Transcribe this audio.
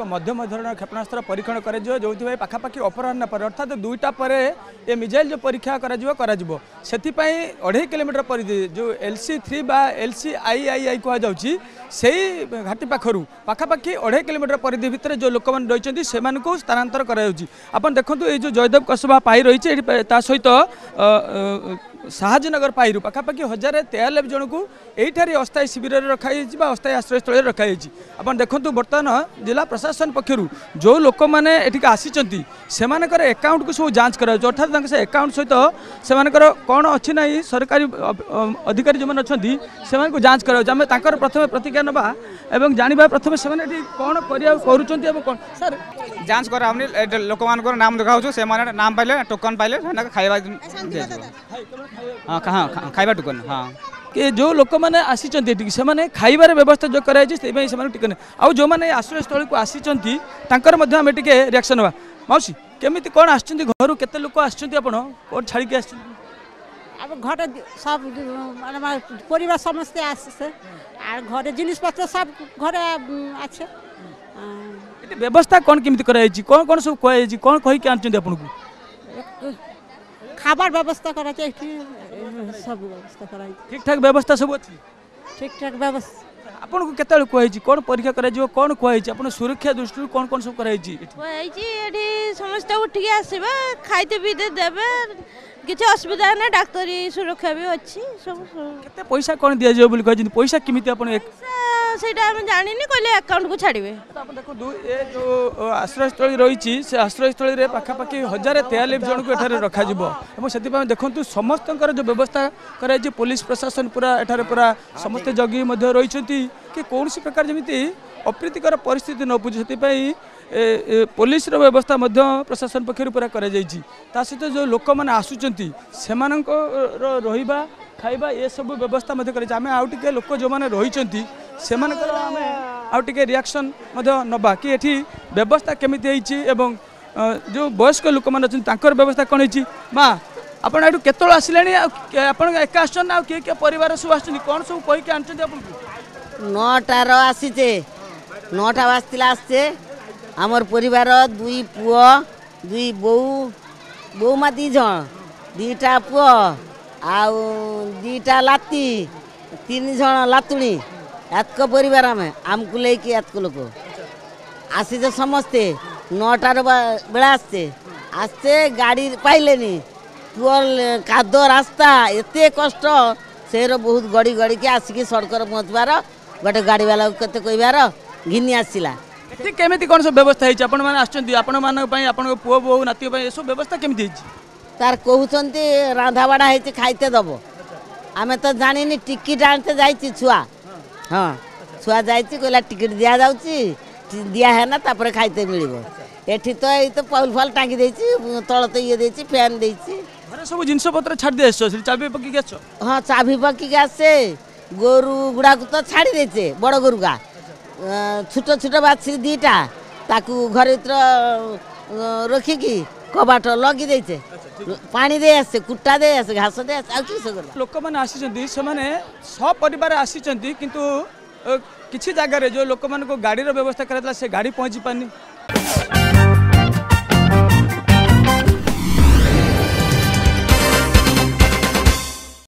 मध्यम धरण क्षेपणास्त्र परीक्षण कर जो पाखापाखि अपराह्न पर अर्थात 2टा पर ये मिसाइल जो परीक्षा कर 2.5 किलोमीटर परिधि जो LC3 बा LCIII कहुच्छी से घाटी पाखर पाखापाखि 2.5 किलोमीटर परिधि भितर जो लोक मैंने रही से स्थानांतर कर देखो ये जो जयदेव कसबा पाई रही सहित साहजनगर पाइरु पाखापाखि 1043 जन को यहीठार अस्थायी शिविर रखाई अस्थायी आश्रय स्थल रखाई आप देखो बर्तमान जिला प्रशासन पक्षर जो लोक मैंने आसी से अकाउंट को सब जांच कर अर्थात से अकाउंट सहित से कौन अच्छी ना सरकारी अधिकारी जो अच्छा से जांच कर प्रथम प्रतिज्ञा नवा एवं जाना प्रथम से कौन कर सर जांच कर लोक मान नाम देखा से नाम पाइले टोकन पाइले खाଇବା हाँ खाଇବା टोकन हाँ कि जो लोक मैंने आसी से खाइबार व्यवस्था जो कराई टिके आउ जो मैंने आश्रय स्थल को आसी आम टे रिएक्शन हवा मौसी केमी कौन आस घर केते लोक आसान छाड़ी के अब घर सब परिवार समस्ते आसे घर जिनिस पत्र सब घर अच्छे व्यवस्था कौन केमी कराई कौन कौन सब कह कौन कहीकि आनी आपको खाबार व्यवस्था करा सब व्यवस्था करा ठीक ठाक व्यवस्था सब अच्छी ठीक ठाक व्यवस्था आपन को केते कहि कौन परीक्षा करा कौन कहि आपन सुरक्षा दृष्टि कौन कौन सब कराई समस्त उठिक आसबा खाइते पीते देवे किसी असुविधा ना डाक्तरी सुरक्षा भी अच्छी सब केते पैसा कौन दिया जाय बोली कहि पैसा किमिति आपन सेटा हम जानि नि कहले अकाउंट को छाड़िबे आप देखो ये जो आश्रय स्थल रही से आश्रय स्थल रे पाखापाखि 1043 जन को एठारे रखा जिवो एवं सेति देखो समस्त जो व्यवस्था कराई पुलिस प्रशासन पूरा एठारे पूरा समस्त जगी मध्य रही कि कौन सी प्रकार जमी अप्रीतिकर परिस्थिति न पूजे से पुलिस व्यवस्था प्रशासन पक्षर पूरा कर सहित जो लोक मैंने आसुच्च से रहा खाइबा ये सब व्यवस्था आम आउ टे लोक जो मैंने रही से आउटे रिएक्शन नवा कि ये व्यवस्था केमी एवं जो वयस्क लोक मैंने अच्छा व्यवस्था कौन है माँ आप केतल आसिले आप एका आसन किए किए परिवार सब आस कौन सब कहीकि आनी आपको 9टार आसीचे 9टा बाजला आसचे आमर परिवार 2 पुओ 2 बो मा 2 जन 2टा पुओ आउ 2टा लाती 3 जन लातुणी एतक परिवार आमको लेकिन एतक लोक आसीचे समस्ते 9टार बेला आसचे गाड़ी पाइले पुअल काद रास्ता एते कष्ट से बहुत गड़ी गड़ी के आसिक सड़क पहुँचबार गोटे गाड़ी वाला केते कहबार घिनी आसला केमी कौन सब व्यवस्था है आपण मैंने पुओ बो नाती ये सब व्यवस्था केमी तार कहते रांधा बाढ़ा है खाइते दब आम तो जानी टिकट आनते जाइए छुआ हाँ छुआ जाइला टिकट दि जाऊँगी दिहै ना तापर खाइते मिल एठी तो ये तो पौल फल टांगी देछि तल तो ये देछि फैन देछि घरे सब जिनस पत्र छाड़ दे चाबी पकी आस हाँ चाबी पकी आसे गोरु गुड़ा को तो छाड़ी देचे बड़ गोरु का छोट छोट बाछी 2टा ताकू घर रखिकी कबाट लगी देचे पानी दे आसे कुट्टा दे आसे घास दे आसे किस लोक मैंने आसी सपरिवार आसी किंतु किसी जगह जो लोक मान गाड़ी व्यवस्था कराला से गाड़ी पहुँची पानी